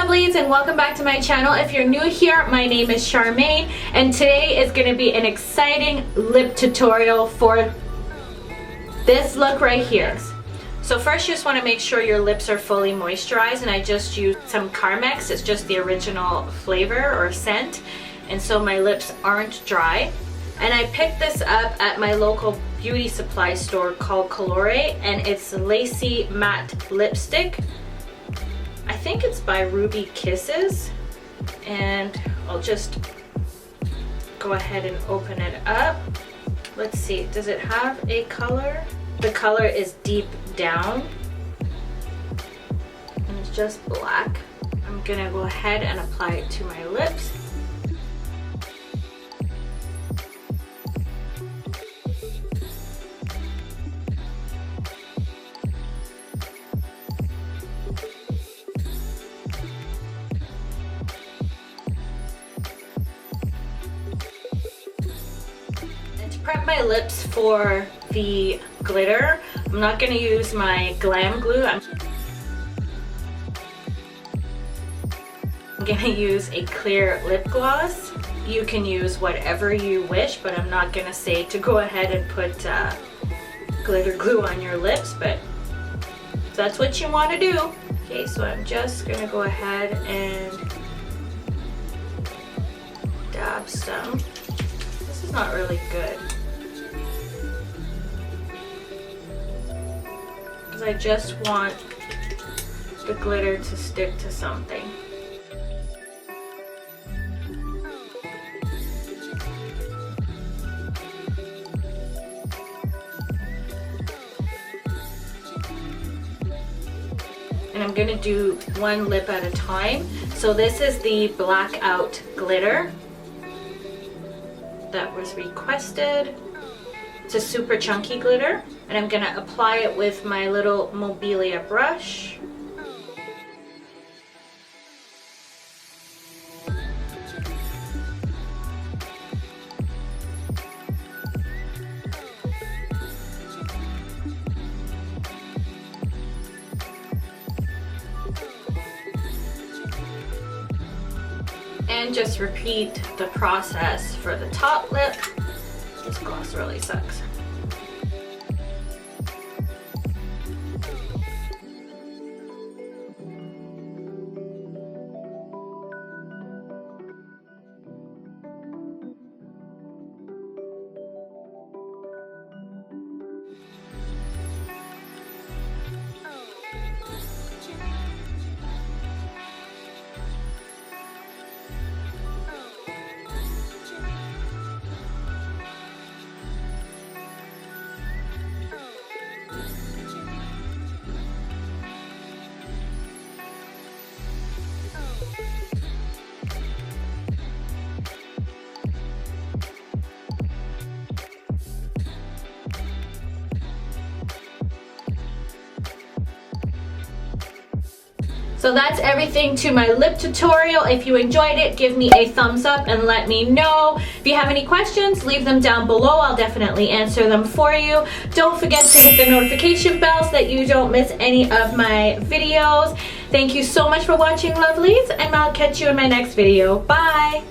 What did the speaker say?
lovelies, and welcome back to my channel. If you're new here, my name is Charmaine, and today is going to be an exciting lip tutorial for this look right here. So first, you just want to make sure your lips are fully moisturized, and I just used some Carmex. It's just the original flavor or scent, and so my lips aren't dry. And I picked this up at my local beauty supply store called Colore, and it's Lacy Matte Lipstick. I think it's by Ruby Kisses, and I'll just go ahead and open it up. Let's see, does it have a color? The color is Deep Down, and it's just black. I'm gonna go ahead and apply it to my lips. Prep my lips for the glitter. I'm not going to use my Glam Glue. I'm going to use a clear lip gloss. You can use whatever you wish, but I'm not going to say to go ahead and put glitter glue on your lips, but if that's what you want to do. Okay, so I'm just going to go ahead and dab some. This is not really good, because I just want the glitter to stick to something. And I'm going to do one lip at a time. So this is the Blackout Glitter that was requested. It's a super chunky glitter, and I'm gonna apply it with my little Mobilia brush. And just repeat the process for the top lip. This gloss really sucks. So that's everything to my lip tutorial. If you enjoyed it, give me a thumbs up and let me know. If you have any questions, leave them down below. I'll definitely answer them for you. Don't forget to hit the notification bell so that you don't miss any of my videos. Thank you so much for watching, lovelies, and I'll catch you in my next video. Bye!